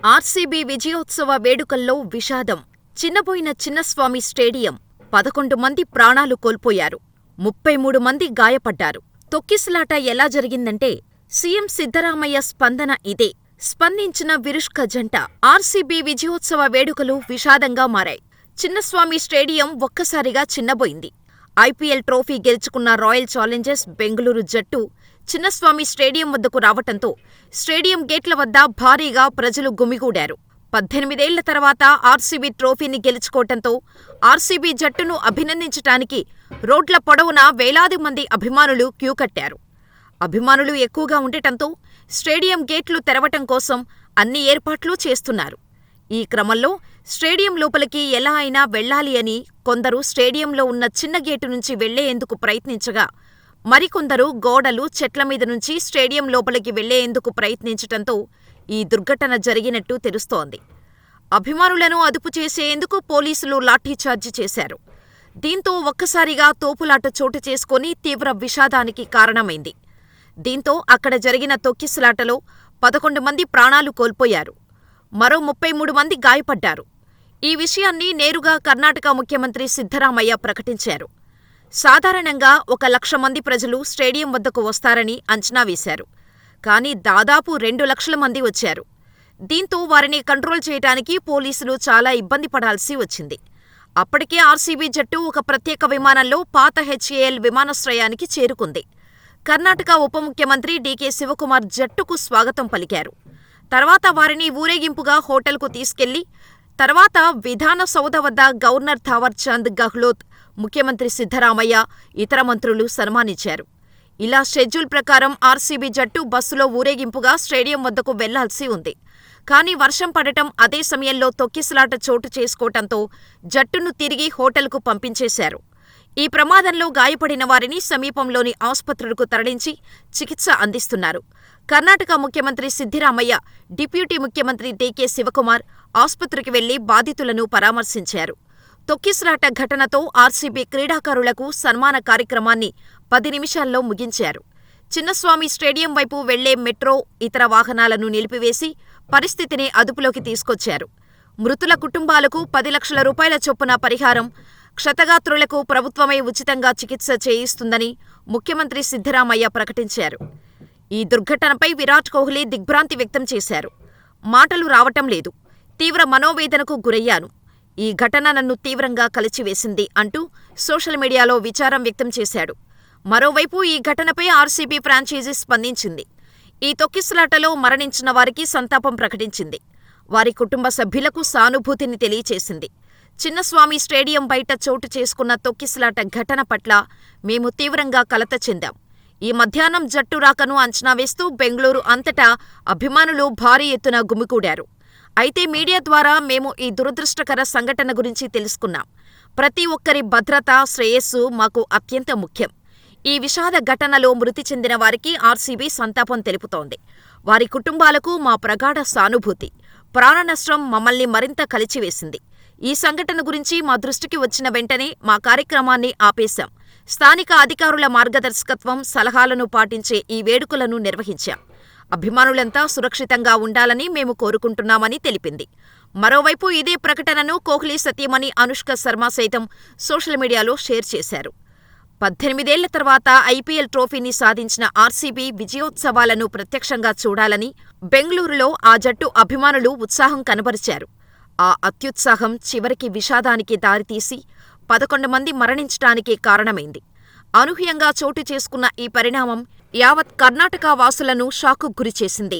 RCB విజయోత్సవ వేడుకల్లో విషాదం. చిన్నబోయిన చిన్నస్వామి స్టేడియం. 11 మంది ప్రాణాలు కోల్పోయారు. 33 మంది గాయపడ్డారు. తొక్కిసలాట ఎలా జరిగిందంటే సీఎం సిద్ధరామయ్య స్పందన ఇదే. స్పందించిన విరుష్క జంట. ఆర్సీబీ విజయోత్సవ వేడుకలు విషాదంగా మారాయి. చిన్నస్వామి స్టేడియం ఒక్కసారిగా చిన్నబోయింది. ఐపీఎల్ ట్రోఫీ గెలుచుకున్న రాయల్ ఛాలెంజర్స్ బెంగళూరు జట్టు చిన్నస్వామి స్టేడియం వద్దకు రావటంతో స్టేడియం గేట్ల వద్ద భారీగా ప్రజలు గుమిగూడారు. 18 ఏళ్ల తర్వాత ఆర్సీబీ ట్రోఫీని గెలుచుకోవటంతో ఆర్సీబీ జట్టును అభినందించటానికి రోడ్ల పొడవునా వేలాది మంది అభిమానులు క్యూ కట్టారు. అభిమానులు ఎక్కువగా ఉండటంతో స్టేడియం గేట్లు తెరవటం కోసం అన్ని ఏర్పాట్లూ చేస్తున్నారు. ఈ క్రమంలో స్టేడియం లోపలికి ఎలా అయినా వెళ్లాలి అని కొందరు స్టేడియంలో ఉన్న చిన్న గేటు నుంచి వెళ్లేందుకు ప్రయత్నించగా, మరికొందరు గోడలు, చెట్ల మీద నుంచి స్టేడియం లోపలికి వెళ్లేందుకు ప్రయత్నించటంతో ఈ దుర్ఘటన జరిగినట్టు తెలుస్తోంది. అభిమానులను అదుపు చేసేందుకు పోలీసులు లాఠీచార్జి చేశారు. దీంతో ఒక్కసారిగా తోపులాట చోటు చేసుకుని తీవ్ర విషాదానికి కారణమైంది. దీంతో అక్కడ జరిగిన తొక్కిసలాటలో 11 మంది ప్రాణాలు కోల్పోయారు. మరో 33 మంది గాయపడ్డారు. ఈ విషయాన్ని నేరుగా కర్ణాటక ముఖ్యమంత్రి సిద్ధరామయ్య ప్రకటించారు. సాధారణంగా 1,00,000 మంది ప్రజలు స్టేడియం వద్దకు వస్తారని అంచనా వేశారు. కానీ దాదాపు 2 లక్షల మంది వచ్చారు. దీంతో వారిని కంట్రోల్ చేయటానికి పోలీసులు చాలా ఇబ్బంది పడాల్సి వచ్చింది. అప్పటికే ఆర్సీబీ జట్టు ఒక ప్రత్యేక విమానంలో పాత హెచ్ఏఎల్ విమానాశ్రయానికి చేరుకుంది. కర్ణాటక ఉప ముఖ్యమంత్రి డీకే శివకుమార్ జట్టుకు స్వాగతం పలికారు. తర్వాత వారిని ఊరేగింపుగా హోటల్కు తీసుకెళ్లి తర్వాత విధాన సౌధ వద్ద గవర్నర్ థావర్ చంద్ గెహ్లోట్, ముఖ్యమంత్రి సిద్ధరామయ్య, ఇతర మంత్రులు సన్మానించారు. ఇలా షెడ్యూల్ ప్రకారం ఆర్సీబీ జట్టు బస్సులో ఊరేగింపుగా స్టేడియం వద్దకు వెళ్లాల్సి ఉంది. కానీ వర్షం పడటం, అదే సమయంలో తొక్కిసలాట చోటు చేసుకోవటంతో జట్టును తిరిగి హోటల్కు పంపించేశారు. ఈ ప్రమాదంలో గాయపడిన వారిని సమీపంలోని ఆస్పత్రులకు తరలించి చికిత్స అందిస్తున్నారు. కర్ణాటక ముఖ్యమంత్రి సిద్ధరామయ్య, డిప్యూటీ ముఖ్యమంత్రి డీకే శివకుమార్ ఆస్పత్రికి వెళ్లి బాధితులను పరామర్శించారు. తొక్కిసలాట ఘటనతో ఆర్సీబీ క్రీడాకారులకు సన్మాన కార్యక్రమాన్ని 10 నిమిషాల్లో ముగించారు. చిన్నస్వామి స్టేడియం వైపు వెళ్లే మెట్రో, ఇతర వాహనాలను నిలిపివేసి పరిస్థితిని అదుపులోకి తీసుకొచ్చారు. మృతుల కుటుంబాలకు 10 లక్షల రూపాయల చొప్పున పరిహారం, క్షతగాత్రులకు ప్రభుత్వమే ఉచితంగా చికిత్స చేయిస్తుందని ముఖ్యమంత్రి సిద్ధరామయ్య ప్రకటించారు. ఈ దుర్ఘటనపై విరాట్ కోహ్లీ దిగ్భ్రాంతి వ్యక్తం చేశారు. మాటలు రావటం లేదు. తీవ్ర మనోవేదనకు గురయ్యాను. ఈ ఘటన నన్ను తీవ్రంగా కలిచివేసింది అంటూ సోషల్ మీడియాలో విచారం వ్యక్తం చేశాడు. మరోవైపు ఈ ఘటనపై ఆర్సీబీ ఫ్రాంచైజీ స్పందించింది. ఈ తొక్కిసలాటలో మరణించిన వారికి సంతాపం ప్రకటించింది. వారి కుటుంబ సభ్యులకు సానుభూతిని తెలియచేసింది. చిన్నస్వామి స్టేడియం బయట చోటు చేసుకున్న తొక్కిసలాట ఘటన పట్ల మేము తీవ్రంగా కలత చెందాం. ఈ మధ్యాహ్నం జట్టు రాకను అంచనా వేస్తూ బెంగళూరు అంతటా అభిమానులు భారీ ఎత్తున గుమికూడారు. అయితే మీడియా ద్వారా మేము ఈ దురదృష్టకర సంఘటన గురించి తెలుసుకున్నాం. ప్రతి ఒక్కరి భద్రత, శ్రేయస్సు మాకు అత్యంత ముఖ్యం. ఈ విషాద ఘటనలో మృతి చెందిన వారికి ఆర్సీబీ సంతాపం తెలుపుతోంది. వారి కుటుంబాలకు మా ప్రగాఢ సానుభూతి. ప్రాణనష్టం మమ్మల్ని మరింత కలిచివేసింది. ఈ సంఘటన గురించి మా దృష్టికి వచ్చిన వెంటనే మా కార్యక్రమాన్ని ఆపేశాం. స్థానిక అధికారుల మార్గదర్శకత్వం, సలహాలను పాటించే ఈ వేడుకలను నిర్వహించాం. అభిమానులంతా సురక్షితంగా ఉండాలని మేము కోరుకుంటున్నామని తెలిపింది. మరోవైపు ఇదే ప్రకటనను కోహ్లీ సతీమణి అనుష్క శర్మ సైతం సోషల్ మీడియాలో షేర్ చేశారు. 18 ఏళ్ల తర్వాత ఐపీఎల్ ట్రోఫీని సాధించిన ఆర్సీబీ విజయోత్సవాలను ప్రత్యక్షంగా చూడాలని బెంగళూరులో ఆ జట్టు అభిమానులు ఉత్సాహం కనబరిచారు. ఆ అత్యుత్సాహం చివరికి విషాదానికి దారితీసి 11 మంది మరణించటానికి కారణమైంది. అనూహ్యంగా చోటు చేసుకున్న ఈ పరిణామం యావత్ కర్ణాటక వాసులను షాకుకు గురిచేసింది.